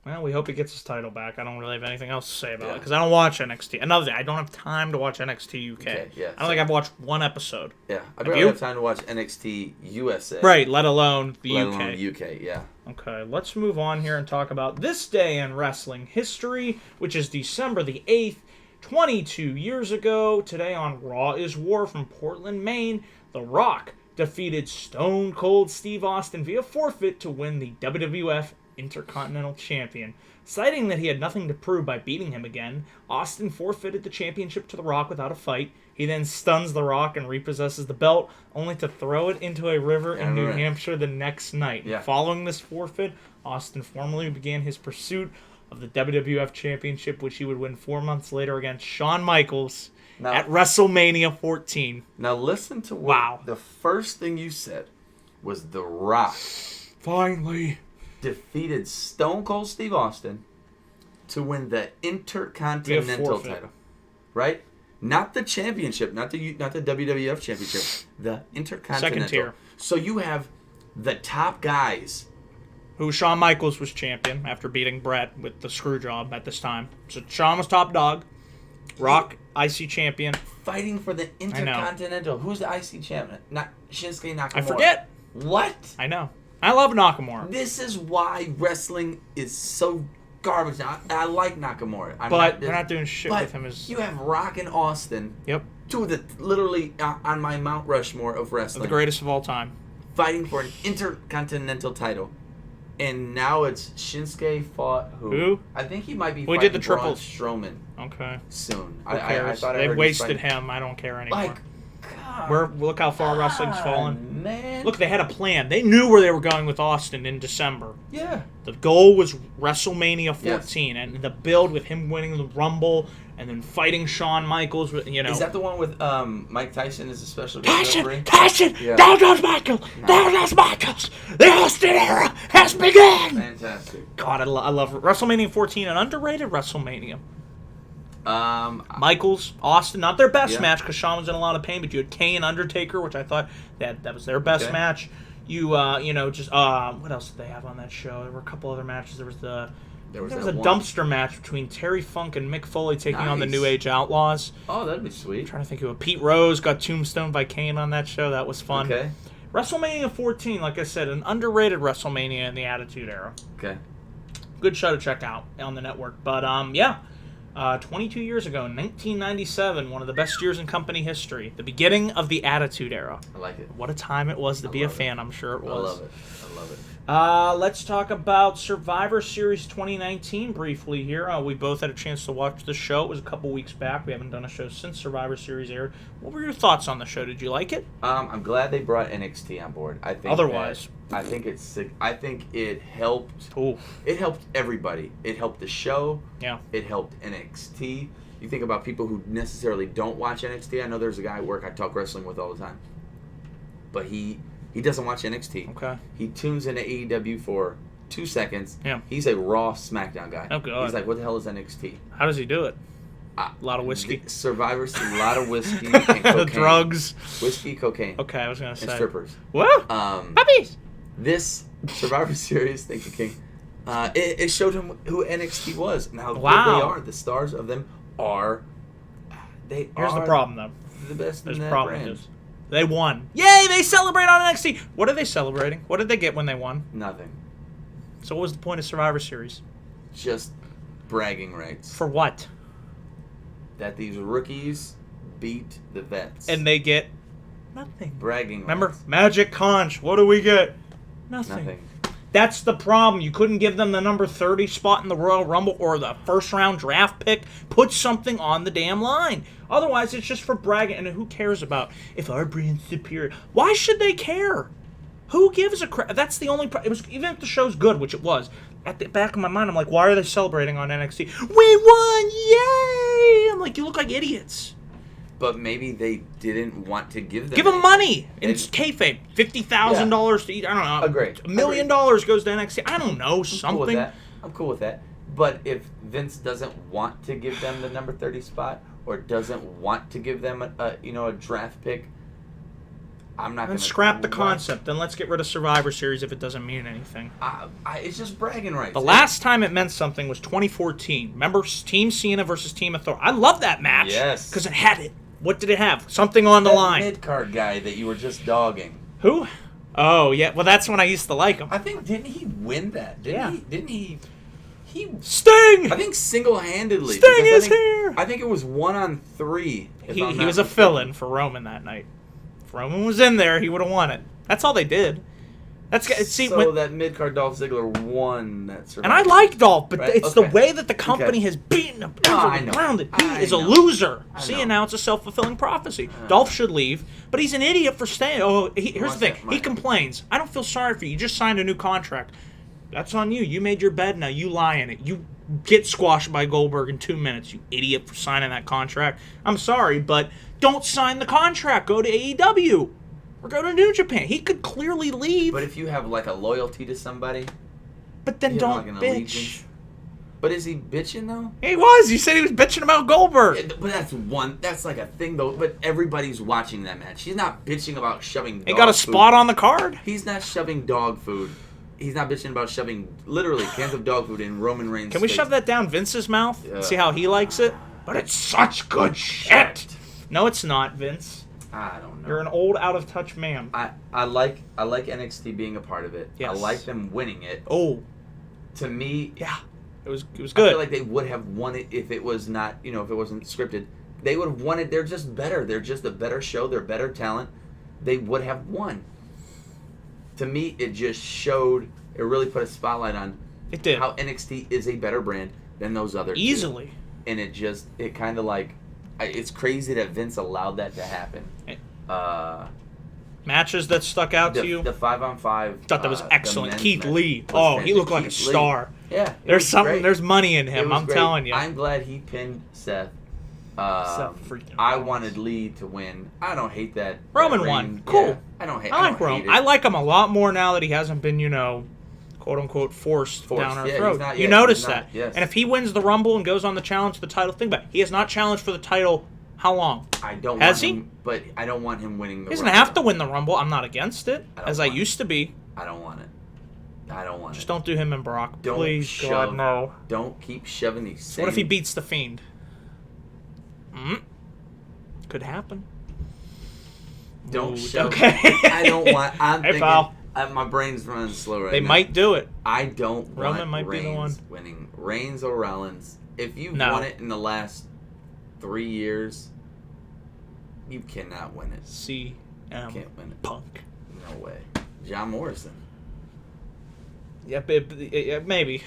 Well, we hope he gets his title back. I don't really have anything else to say about it because I don't watch NXT. Another thing, I don't have time to watch NXT UK. Okay, I don't think I've watched one episode. Yeah, I barely have time to watch NXT USA. Right, let alone the UK. Let alone UK, yeah. Okay, let's move on here and talk about this day in wrestling history, which is December the 8th, 22 years ago. Today on Raw is War from Portland, Maine. The Rock defeated Stone Cold Steve Austin via forfeit to win the WWF Intercontinental Champion. Citing that he had nothing to prove by beating him again, Austin forfeited the championship to The Rock without a fight. He then stuns The Rock and repossesses the belt, only to throw it into a river in New Hampshire the next night. Yeah. Following this forfeit, Austin formally began his pursuit of the WWF Championship, which he would win 4 months later against Shawn Michaels at WrestleMania 14. Now listen to what the first thing you said was The Rock. Finally defeated Stone Cold Steve Austin to win the Intercontinental title, right? Not the championship, not the WWF championship, the Intercontinental. Second tier. So you have the top guys. Who Shawn Michaels was champion after beating Brett with the screw job at this time. So Shawn was top dog. Rock, IC champion. Fighting for the Intercontinental. Who's the IC champion? Not Shinsuke Nakamura. I forget. What? I know. I love Nakamura. This is why wrestling is so garbage. I like Nakamura. They're not doing shit with him. You have Rock and Austin. Yep. Two of the literally on my Mount Rushmore of wrestling. The greatest of all time. Fighting for an Intercontinental title. And now it's Shinsuke fought who? I think he might be fighting did the triples. Strowman. Okay. Soon. Who cares? They wasted him. I don't care anymore. Look how far wrestling's fallen. Man. Look, they had a plan. They knew where they were going with Austin in December. Yeah. The goal was WrestleMania 14, and the build with him winning the Rumble and then fighting Shawn Michaels. Is that the one with Mike Tyson as a special guest referee? Tyson! Yeah. Down goes Michaels! Down goes Michaels! The Austin era has begun! Fantastic. God, I love it. WrestleMania 14, an underrated WrestleMania. Michaels, Austin, not their best match because Shawn was in a lot of pain, but you had Kane, Undertaker, which I thought that was their best match. What else did they have on that show? There were a couple other matches. There was the There was a that one. dumpster match between Terry Funk and Mick Foley taking on the New Age Outlaws. Oh, that'd be sweet. I'm trying to think of it. Pete Rose got tombstoned by Kane on that show. That was fun. Okay. WrestleMania 14, like I said, an underrated WrestleMania in the Attitude Era. Okay. Good show to check out on the network. But, 22 years ago, 1997, one of the best years in company history. The beginning of the Attitude Era. I like it. What a time it was to be a fan, I'm sure it was. I love it. Let's talk about Survivor Series 2019 briefly here. We both had a chance to watch the show. It was a couple weeks back. We haven't done a show since Survivor Series aired. What were your thoughts on the show? Did you like it? I'm glad they brought NXT on board. I think otherwise, I think it helped. Ooh. It helped everybody. It helped the show. Yeah. It helped NXT. You think about people who necessarily don't watch NXT. I know there's a guy at work I talk wrestling with all the time, but he doesn't watch NXT. Okay. He tunes into AEW for 2 seconds. Yeah. He's a Raw SmackDown guy. Oh, God. He's like, what the hell is NXT? How does he do it? A lot of whiskey. Survivors, a lot of whiskey and cocaine. Drugs. Whiskey, cocaine. Okay, I was going to say. And strippers. What? Puppies! This Survivor Series, thank you, King, it showed him who NXT was and how good they are. The stars of them are... Here's the problem, though. The best in that brand. They won. Yay, they celebrate on NXT. What are they celebrating? What did they get when they won? Nothing. So what was the point of Survivor Series? Just bragging rights. For what? That these rookies beat the vets. And they get nothing. Bragging Remember, rights. Magic Conch. What do we get? Nothing. That's the problem. You couldn't give them the number 30 spot in the Royal Rumble or the first round draft pick. Put something on the damn line. Otherwise, it's just for bragging. And who cares about if our brand's superior? Why should they care? Who gives a crap? That's the only problem. It was, even if the show's good, which it was, at the back of my mind, I'm like, why are they celebrating on NXT? We won! Yay! I'm like, you look like idiots. But maybe they didn't want to give them... Give them money! It's kayfabe. $50,000 to eat. I don't know. Agreed. $1 million goes to NXT. I don't know. Something. I'm cool with that. But if Vince doesn't want to give them the number 30 spot or doesn't want to give them a draft pick, I'm not going to... scrap the concept. Then let's get rid of Survivor Series if it doesn't mean anything. It's just bragging rights. The last time it meant something was 2014. Remember Team Cena versus Team Authority? I love that match. Yes. Because it had it. What did it have? Something on the line. That mid-card guy that you were just dogging. Who? Oh, yeah. Well, that's when I used to like him. I think, didn't he win that? Didn't he? Sting! I think single-handedly. Sting is here! I think it was 1-on-3. He was a fill-in for Roman that night. If Roman was in there, he would have won it. That's all they did. That mid-card Dolph Ziggler won that Survivor. And I like Dolph, but it's the way that the company has beaten him around it. He is a loser. See, and now it's a self-fulfilling prophecy. Dolph should leave, but he's an idiot for staying. Here's the thing. He complains. I don't feel sorry for you. You just signed a new contract. That's on you. You made your bed, now you lie in it. You get squashed by Goldberg in 2 minutes, you idiot, for signing that contract. I'm sorry, but don't sign the contract. Go to AEW. Or go to New Japan. He could clearly leave. But if you have like a loyalty to somebody, but then don't bitch. Allegiance. But is he bitching though? He was. You said he was bitching about Goldberg. Yeah, but that's like a thing though. But everybody's watching that match. He's not bitching about shoving dog He got a spot food. on the card. He's not shoving dog food. He's not bitching about shoving literally cans of dog food in Roman Reigns' Can we face. shove that down Vince's mouth and see how he likes it? But it's such good shit. No, it's not, Vince. I don't know. You're an old, out-of-touch man. I like NXT being a part of it. Yes. I like them winning it. Oh. To me... Yeah. It was good. I feel like they would have won it if it was not, if it wasn't scripted. They would have won it. They're just better. They're just a better show. They're better talent. They would have won. To me, it just showed... It really put a spotlight on... It did. How NXT is a better brand than those other Easily. two. And it kind of like... It's crazy that Vince allowed that to happen. Matches that stuck out to you? The 5-on-5. Thought that was excellent. Keith Lee. Oh, he looked like a star. Yeah. There's something. Great. There's money in him. I'm telling you. I'm glad he pinned Seth. Seth freaking. I wanted Lee to win. I don't hate that. Roman won. Cool. Yeah, I don't hate. I like Roman. I like him a lot more now that he hasn't been, quote unquote forced down our throat. You notice that. Yes. And if he wins the Rumble and goes on the challenge for the title, think about it. He has not challenged for the title how long? Has he? But I don't want him winning the Rumble. He doesn't have to win the Rumble. I'm not against it, as I used to be. I don't want it. I don't want Just it. don't do him and Brock. Don't Please, shove, God, no. Don't keep shoving these. So what if he beats the Fiend? Could happen. Don't Ooh, shove. Okay. I don't want. I'm Hey, thinking. pal. My brain's running slow right They now. might do it. I don't Roman want might be the one. Reigns winning. Reigns or Rollins. If you've No. won it in the last 3 years, you cannot win it. CM Can't win it. Punk. No way. John Morrison. Yep, maybe.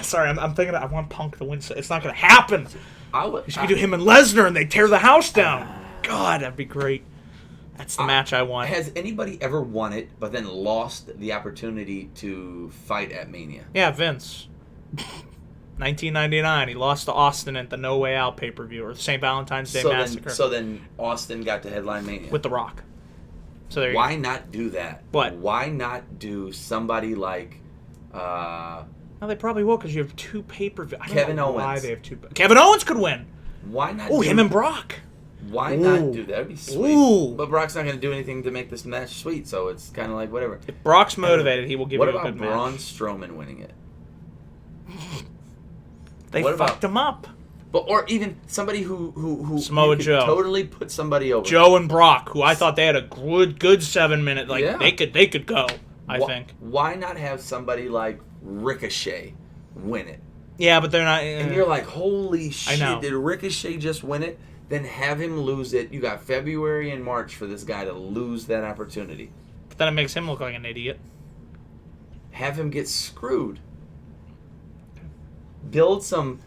Sorry, I'm thinking I want Punk to win. It's not going to happen. You should do him and Lesnar and they tear the house down. God, that'd be great. That's the match I want. Has anybody ever won it but then lost the opportunity to fight at Mania? Yeah, Vince. 1999, he lost to Austin at the No Way Out pay-per-view or the St. Valentine's Day Massacre. So then Austin got to headline Mania. With The Rock. So there you Why go. not do that? What? Why not do somebody like No, they probably will because you have two pay-per-view. I don't Kevin know why Owens. they have two. Kevin Owens could win. Why not? Oh, him and Brock. Why Ooh. not do that? That'd be sweet. Ooh. But Brock's not going to do anything to make this match sweet, so it's kind of like whatever. If Brock's motivated, he will give What you a about good Braun match. Strowman winning it? They what fucked him up. But or even somebody who Samoa you could Joe. totally put somebody over. Joe and Brock, who I thought they had a good 7 minute. Like Yeah. they could go. I think. Why not have somebody like Ricochet win it? Yeah, but they're not. And you're like, holy shit! know. Did Ricochet just win it? Then have him lose it. You got February and March for this guy to lose that opportunity. But then it makes him look like an idiot. Have him get screwed. Build some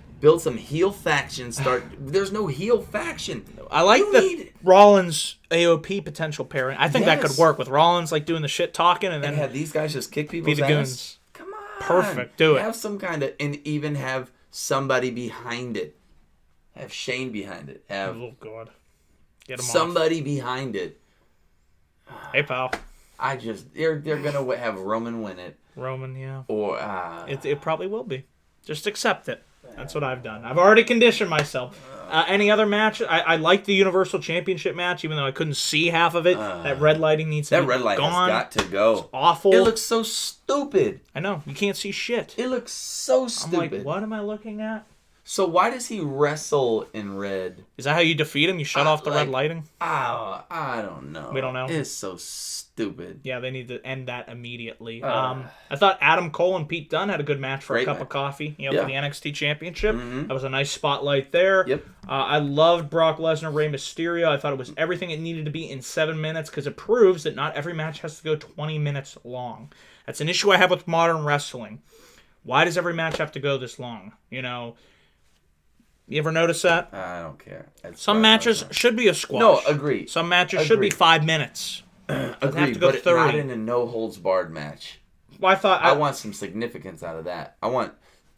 heel faction. There's no heel faction. I like You the need- Rollins AOP potential pairing. I think that could Yes. work with Rollins like doing the shit talking and then And have these guys just kick be people's the ass. goons. Come on. Perfect. Do it. Have some kind of, and even have somebody behind it. Have Shane behind it. Have Oh God, get him somebody behind it. off. Hey pal, They're gonna have Roman win it, Roman. Yeah, or it probably will be. Just accept it. That's what I've done. I've already conditioned myself. Any other match? I like the Universal Championship match, even though I couldn't see half of it. That red lighting needs to that be red light gone. has got to go. It's awful. It looks so stupid. I know. You can't see shit. It looks so I'm stupid. like, what am I looking at? So why does he wrestle in red? Is that how you defeat him? You shut off the red lighting? Oh, I don't know. We don't know. It's so stupid. Yeah, they need to end that immediately. I thought Adam Cole and Pete Dunne had a good match for a Great cup match. of coffee. For the Yeah. NXT Championship. Mhm. That was a nice spotlight there. Yep. I loved Brock Lesnar, Rey Mysterio. I thought it was everything it needed to be in 7 minutes because it proves that not every match has to go 20 minutes long. That's an issue I have with modern wrestling. Why does every match have to go this long? You ever notice that? I don't care. It's Some Brock matches Lesnar. should be a squash. No, agree. Some matches should be Agreed. 5 minutes. Agree, to go but 30. not in a no holds barred match. Well, I thought I want some significance out of that.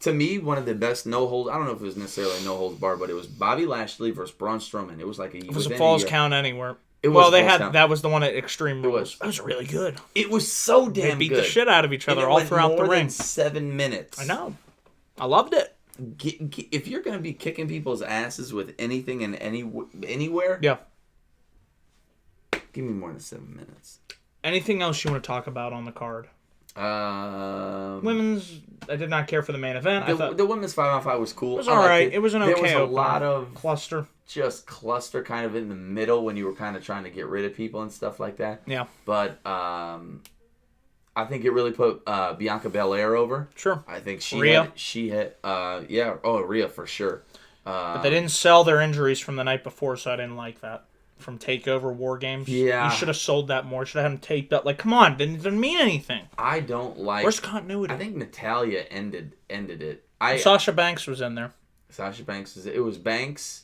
To me, one of the best no holds. I don't know if it was necessarily no holds barred, but it was Bobby Lashley versus Braun Strowman. It was like it was a Falls Count Anywhere. It was they Falls had Count. that was the one at Extreme Rules. was. That was really good. It was so They damn beat good. the shit out of each And other it all went throughout the more than ring. 7 minutes. I know. I loved it. If you're gonna be kicking people's asses with anything and anywhere, Yeah. give me more than 7 minutes. Anything else you want to talk about on the card? Women's. I did not care for the main event. I thought The women's 5-on-5 was cool. it was I all liked right. It was an okay. There was a opener. lot of cluster. just cluster kind of in the middle when you were kind of trying to get rid of people and stuff like that. Yeah. But I think it really put Bianca Belair over. Sure. I think Rhea? Rhea for sure. But they didn't sell their injuries from the night before, so I didn't like that. From TakeOver War Games. Yeah. You should have sold that more. Should have had them taped up. Like, come on. Didn't mean anything. I don't like. Where's continuity? I think Natalia ended it. Sasha Banks was in there. Sasha Banks it was Banks,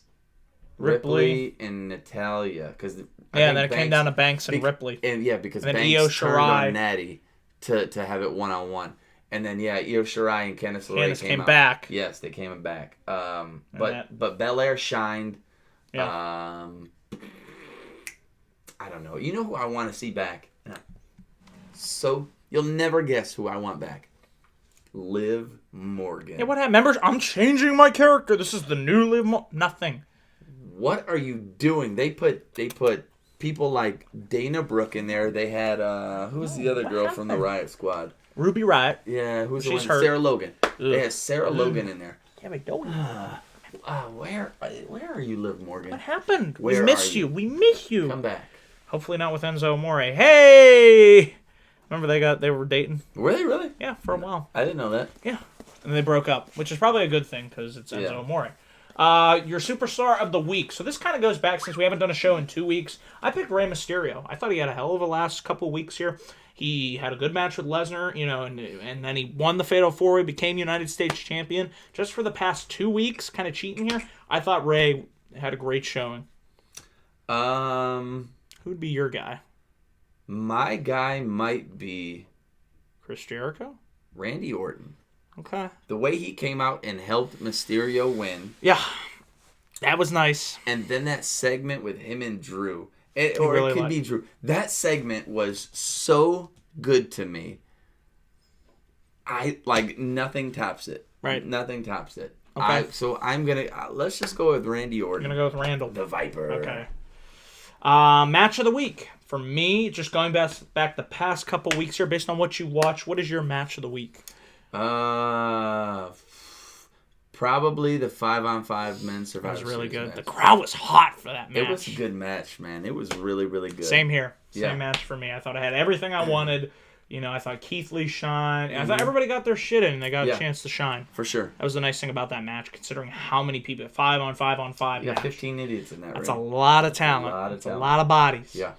Ripley. and Natalia because And then it came down to Banks and Ripley. Because And then Banks Io turned Shirai. on Natty to have it 1-on-1. And then Io Shirai and Candice LeRae came out. back. Yes, they came back. that- But Belair shined. Yeah. I don't know. You know who I want to see back? So you'll never guess who I want back. Liv Morgan. Yeah, what happened? Remember, I'm changing my character. This is the new Liv Nothing. What are you doing? They put people like Dana Brooke in there. They had who was the other girl from the Riot Squad? Ruby Riott. Yeah, who's the She's one? hurt. Sarah Logan. Ugh. They had Sarah Logan in there. Yeah, but don't. Where are you, Liv Morgan? What happened? Where we miss are you? We miss you. Come back. Hopefully not with Enzo Amore. Hey! Remember they were dating? Were they really? Yeah, for a while. I didn't know that. Yeah. And they broke up, which is probably a good thing because it's Enzo Amore. Your superstar of the week. So this kind of goes back since we haven't done a show in 2 weeks. I picked Rey Mysterio. I thought he had a hell of a last couple of weeks here. He had a good match with Lesnar, and then he won the Fatal 4-Way, became United States champion. Just for the past 2 weeks, kind of cheating here, I thought Rey had a great showing. Who'd be your guy? My guy might be Chris Jericho? Randy Orton. Okay. The way he came out and helped Mysterio win. Yeah. That was nice. And then that segment with him and Drew. It could be Drew. That segment was so good to me. Nothing tops it. Right. Nothing tops it. Okay. So I'm going to, let's just go with Randy Orton. I'm going to go with Randall. The Viper. Okay. Match of the week. For me, just going back the past couple weeks here, based on what you watch, what is your match of the week? Probably the 5-on-5 men's Survivor Series. That was really good. Match. The crowd was hot for that match. It was a good match, man. It was really, really good. Same here. Same match for me. I thought I had everything I wanted. I thought Keith Lee shined. I thought everybody got their shit in and they got a chance to shine. For sure. That was the nice thing about that match, considering how many people, 5-on-5-on-5 You got 15 idiots in that That's ring. a lot of talent. That's a lot of bodies. Yeah.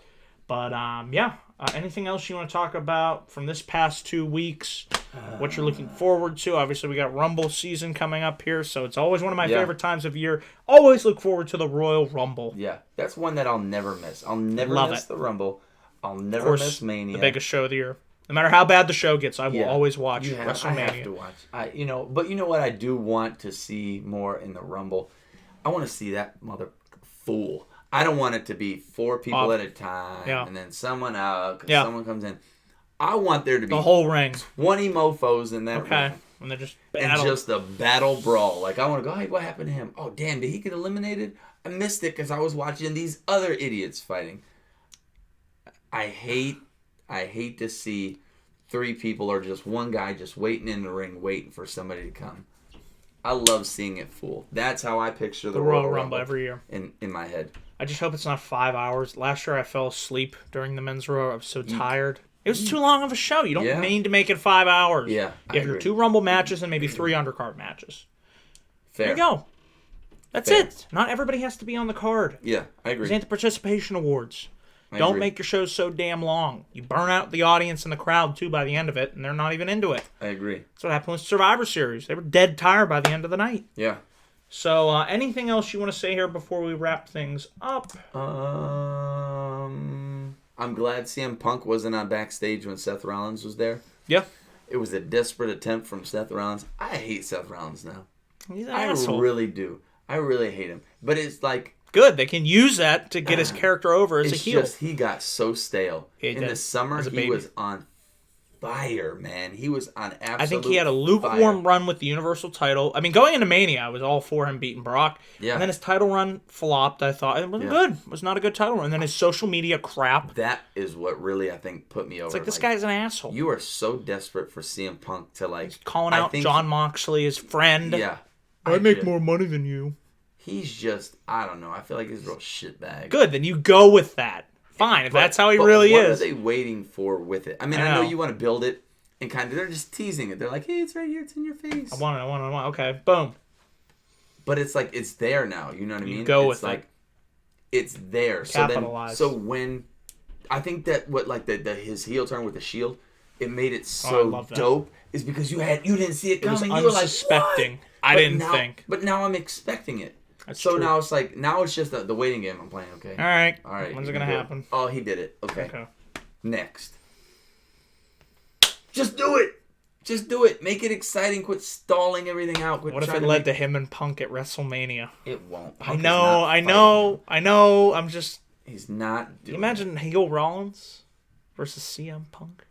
But, anything else you want to talk about from this past 2 weeks? What you're looking forward to? Obviously, we got Rumble season coming up here, so it's always one of my favorite times of year. Always look forward to the Royal Rumble. Yeah, that's one that I'll never miss. I'll never miss the Rumble. I'll never miss Mania. The biggest show of the year. No matter how bad the show gets, I will always watch WrestleMania. I have to watch. But you know what I do want to see more in the Rumble? I want to see that mother fool. I don't want it to be 4 people at a time and then someone out because someone comes in. I want there to be the whole ring, 20 mofos in that ring. And they're just and just a battle brawl. Like I want to go, hey, what happened to him? Oh, damn, did he get eliminated? I missed it because I was watching these other idiots fighting. I hate to see 3 people or just one guy just waiting in the ring, waiting for somebody to come. I love seeing it full. That's how I picture the Royal Rumble every year in my head. I just hope it's not 5 hours. Last year I fell asleep during the men's Royal. I was so tired. It was too long of a show. You don't need to make it 5 hours. Yeah, you have your 2 Rumble matches and maybe 3 undercard matches. Fair. There you go. That's it. Not everybody has to be on the card. Yeah, I agree. These ain't the participation awards. Don't make your shows so damn long. You burn out the audience and the crowd, too, by the end of it, and they're not even into it. I agree. That's what happened with Survivor Series. They were dead tired by the end of the night. Yeah. So, anything else you want to say here before we wrap things up? I'm glad CM Punk wasn't on backstage when Seth Rollins was there. Yeah. It was a desperate attempt from Seth Rollins. I hate Seth Rollins now. He's an asshole. I really do. I really hate him. But it's like... Good. They can use that to get his character over as a heel. It's just he got so stale. In the summer, he was on fire, man. He was on absolute I think he had a lukewarm run with the Universal title. I mean, going into Mania, I was all for him beating Brock. Yeah. And then his title run flopped, I thought. It wasn't good. It was not a good title run. And then his social media crap. That is what really, I think, put me over. It's like, this guy's an asshole. You are so desperate for CM Punk to, like... He's calling out Jon Moxley, his friend. Yeah. I make more money than you. He's just, I don't know. I feel like he's a real shitbag. Good, then you go with that. Fine, if that's how he really what is. What are they waiting for with it? I mean, I know you want to build it, and kind of, they're just teasing it. They're like, hey, it's right here. It's in your face. I want it. Okay, boom. But it's like, it's there now. You know what I mean? You go it's with like, it's there. Capitalize. So when, I think that what, like, his heel turn with the Shield, it made it so dope, is because you didn't see it coming. You were like, what? I didn't think. But now I'm expecting it. That's so true. Now it's like, now it's just the waiting game I'm playing, okay? All right. When's it going to happen? Oh, he did it. Okay. Next. Just do it. Just do it. Make it exciting. Quit stalling everything out. What if it led to him and Punk at WrestleMania? It won't. I know. I'm just... He's not doing Can you imagine heel Rollins versus CM Punk?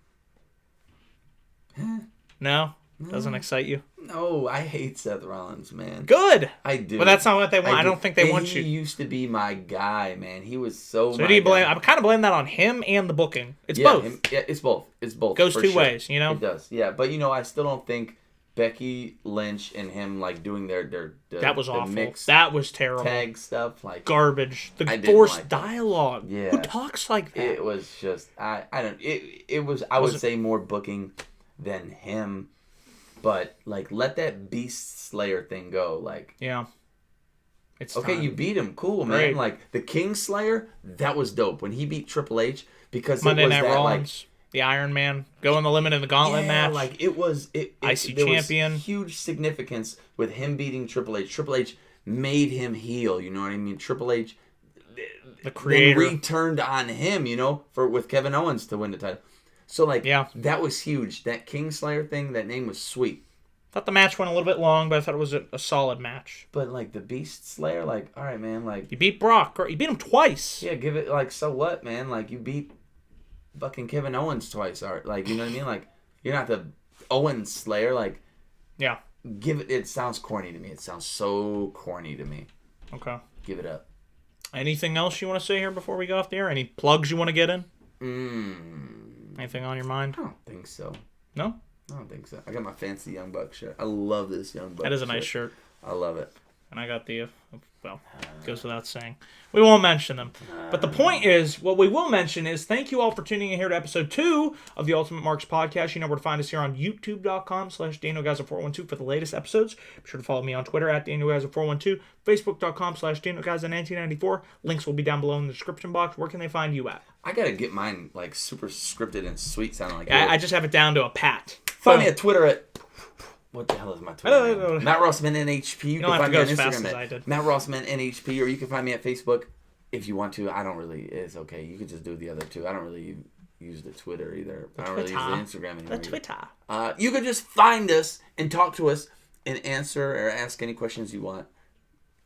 Huh? No? Doesn't excite you? No, I hate Seth Rollins, man. Good. I do. But that's not what they want. I don't think they want you. He used to be my guy, man. He was so. So do you blame? I kind of blame that on him and the booking. It's both. It's both. It's both. Goes two ways, you know. It does. Yeah, but I still don't think Becky Lynch and him like doing their that was the awful. Mix that was terrible. Tag stuff like garbage. The forced like dialogue. Yeah. Who talks like that? It was just I don't. It was I would say more booking than him. But like, let that Beast Slayer thing go. Like, yeah, it's okay. time. You beat him, cool, man. Right. Like the King Slayer, that was dope when he beat Triple H because Monday it was Night that Rollins, the Iron Man, going the limit in the Gauntlet match. Like it was IC there champion. Was huge significance with him beating Triple H. Triple H made him heel. You know what I mean? Triple H, the creator, then returned on him. With Kevin Owens to win the title. So, that was huge. That King Slayer thing, that name was sweet. Thought the match went a little bit long, but I thought it was a solid match. But, the Beast Slayer, all right, man, You beat Brock. You beat him twice. Yeah, give it, so what, man? You beat fucking Kevin Owens twice. You know what I mean? You're not the Owens Slayer. Yeah. Give it sounds corny to me. It sounds so corny to me. Okay. Give it up. Anything else you want to say here before we go off the air? Any plugs you want to get in? Anything on your mind? I don't think so. No? I don't think so. I got my fancy Young Buck shirt. I love this Young Buck shirt. That is a nice shirt. I love it. And I got the, goes without saying. We won't mention them. But the point is, what we will mention is, thank you all for tuning in here to episode 2 of the Ultimate Marks podcast. You know where to find us here on youtube.com/DanielGuys412 for the latest episodes. Be sure to follow me on Twitter at DanielGuys412, Facebook.com/DanielGuys1994. Links will be down below in the description box. Where can they find you at? I gotta get mine super scripted and sweet sounding like I just have it down to a pat. Find me at Twitter at... What the hell is my Twitter name? Matt Rossman NHP. You can find me on Instagram at Matt Rossman NHP, or you can find me at Facebook if you want to. I don't really. It's okay. You can just do the other two. I don't really use the Twitter either. I don't really use the Instagram anymore. The Twitter. You can just find us and talk to us and answer or ask any questions you want,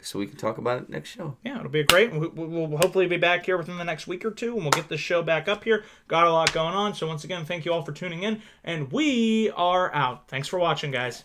so we can talk about it next show. Yeah, it'll be great. We'll hopefully be back here within the next week or two, and we'll get this show back up here. Got a lot going on, so once again, thank you all for tuning in, and we are out. Thanks for watching, guys.